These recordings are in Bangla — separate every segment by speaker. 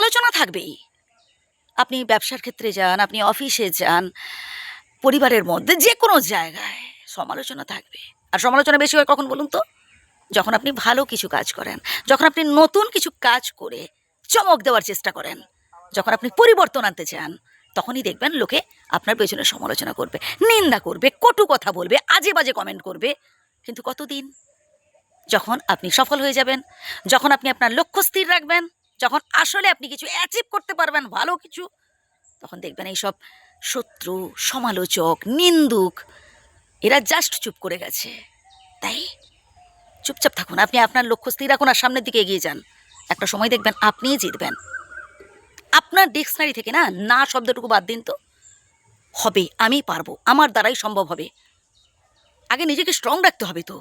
Speaker 1: সমালোচনা থাকবেই। আপনি ব্যবসার ক্ষেত্রে যান, আপনি অফিসে যান, পরিবারের মধ্যে যে কোনো জায়গায় সমালোচনা থাকবে। আর সমালোচনা বেশি হয় কখন বলুন তো? যখন আপনি ভালো কিছু কাজ করেন, যখন আপনি নতুন কিছু কাজ করে চমক দেওয়ার চেষ্টা করেন, যখন আপনি পরিবর্তন আনতে চান, তখনই দেখবেন লোকে আপনার পেছনে সমালোচনা করবে, নিন্দা করবে, কটু কথা বলবে, আজে বাজে কমেন্ট করবে। কিন্তু কতদিন? যখন আপনি সফল হয়ে যাবেন, যখন আপনি আপনার লক্ষ্য স্থির রাখবেন, যখন আসলে আপনি কিছু অ্যাচিভ করতে পারবেন ভালো কিছু, তখন দেখবেন এইসব শত্রু, সমালোচক, নিন্দুক এরা জাস্ট চুপ করে গেছে। তাই চুপচাপ থাকুন, আপনি আপনার লক্ষ্য স্থির রাখুন আর সামনের দিকে এগিয়ে যান। একটা সময় দেখবেন আপনিই জিতবেন। আপনার ডিকশনারি থেকে না না শব্দটুকু বাদ দিন তো। হবে, আমি পারবো, আমার দ্বারাই সম্ভব হবে। আগে নিজেকে স্ট্রং রাখতে হবে তো।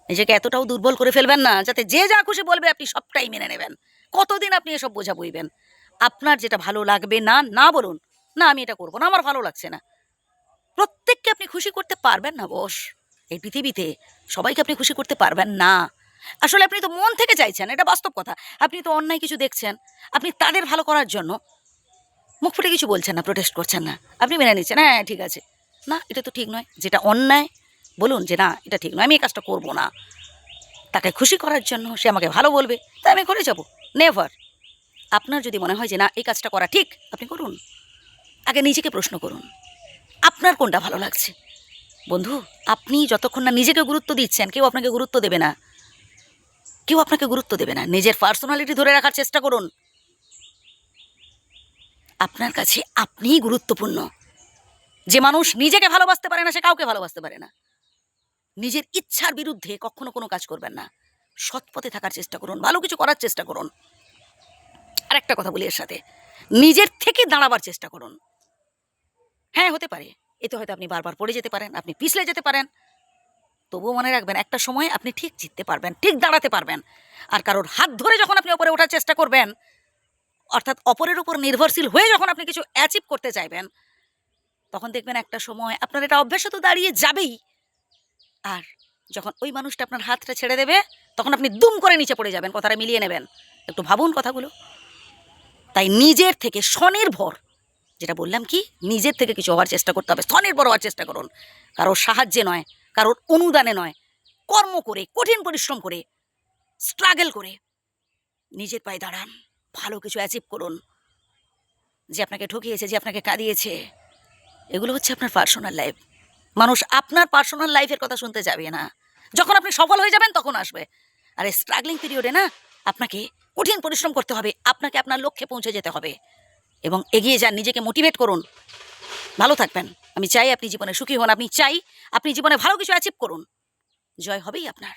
Speaker 1: নিজেকে এতটাও দুর্বল করে ফেলবেন না যাতে যে যা খুশি বলবে আপনি সবটাই মেনে নেবেন। কতদিন আপনি এসব বোঝা বইবেন? আপনার যেটা ভালো লাগবে না, না বলুন, না আমি এটা করবো না, আমার ভালো লাগছে না। প্রত্যেককে আপনি খুশি করতে পারবেন না বস। এই পৃথিবীতে সবাইকে আপনি খুশি করতে পারবেন না। আসলে আপনি তো মন থেকে চাইছেন, এটা বাস্তব কথা। আপনি তো অন্যায় কিছু দেখছেন, আপনি তাদের ভালো করার জন্য মুখ ফুটে কিছু বলছেন না, প্রোটেস্ট করছেন না, আপনি মেনে নিচ্ছেন হ্যাঁ ঠিক আছে। না, এটা তো ঠিক নয়। যেটা অন্যায় বলুন যে না এটা ঠিক নয়, আমি এই কাজটা করবো না। তাকে খুশি করার জন্য সে আমাকে ভালো বলবে তাই আমি করে যাব, নেভার। আপনার যদি মনে হয় যে না এই কাজটা করা ঠিক, আপনি করুন। আগে নিজেকে প্রশ্ন করুন, আপনার কোনটা ভালো লাগছে। বন্ধু, আপনি যতক্ষণ না নিজেকে গুরুত্ব দিচ্ছেন, কেউ আপনাকে গুরুত্ব দেবে না, কেউ আপনাকে গুরুত্ব দেবে না। নিজের পার্সোনালিটি ধরে রাখার চেষ্টা করুন। আপনার কাছে আপনিই গুরুত্বপূর্ণ। যে মানুষ নিজেকে ভালোবাসতে পারে না সে কাউকে ভালোবাসতে পারে না। নিজের ইচ্ছার বিরুদ্ধে কখনো কোনো কাজ করবেন না। সৎ পথে থাকার চেষ্টা করুন, ভালো কিছু করার চেষ্টা করুন। আর একটা কথা বলি এর সাথে, নিজের থেকে দাঁড়াবার চেষ্টা করুন। হ্যাঁ হতে পারে এতে হয়তো আপনি বারবার পড়ে যেতে পারেন, আপনি পিছলে যেতে পারেন, তবুও মনে রাখবেন একটা সময় আপনি ঠিক জিততে পারবেন, ঠিক দাঁড়াতে পারবেন। আর কারোর হাত ধরে যখন আপনি ওপরে ওঠার চেষ্টা করবেন, অর্থাৎ অপরের উপর নির্ভরশীল হয়ে যখন আপনি কিছু অ্যাচিভ করতে চাইবেন, তখন দেখবেন একটা সময় আপনার এটা অভ্যাস তো দাঁড়িয়ে যাবেই। আর যখন ওই মানুষটা আপনার হাতটা ছেড়ে দেবে, তখন আপনি দুম করে নিচে পড়ে যাবেন। কথাটা মিলিয়ে নেবেন, একটু ভাবুন কথাগুলো। তাই নিজের থেকে স্বনির্ভর, যেটা বললাম কি, নিজের থেকে কিছু হওয়ার চেষ্টা করতে হবে, স্বনির্ভর হওয়ার চেষ্টা করুন। কারোর সাহায্যে নয়, কারোর অনুদানে নয়, কর্ম করে, কঠিন পরিশ্রম করে, স্ট্রাগল করে নিজের পায়ে দাঁড়ান, ভালো কিছু অ্যাচিভ করুন। যে আপনাকে ঠকিয়েছে, যে আপনাকে কাঁদিয়েছে, এগুলো হচ্ছে আপনার পার্সোনাল লাইফ। মানুষ আপনার পার্সোনাল লাইফের কথা শুনতে যাবে না। যখন আপনি সফল হয়ে যাবেন তখন আসবে। আর এই স্ট্রাগলিং পিরিয়ডে না আপনাকে কঠিন পরিশ্রম করতে হবে, আপনাকে আপনার লক্ষ্যে পৌঁছে যেতে হবে। এবং এগিয়ে যান, নিজেকে মোটিভেট করুন, ভালো থাকবেন। আমি চাই আপনি জীবনে সুখী হন, আপনি চাই আপনি জীবনে ভালো কিছু অ্যাচিভ করুন। জয় হবেই আপনার।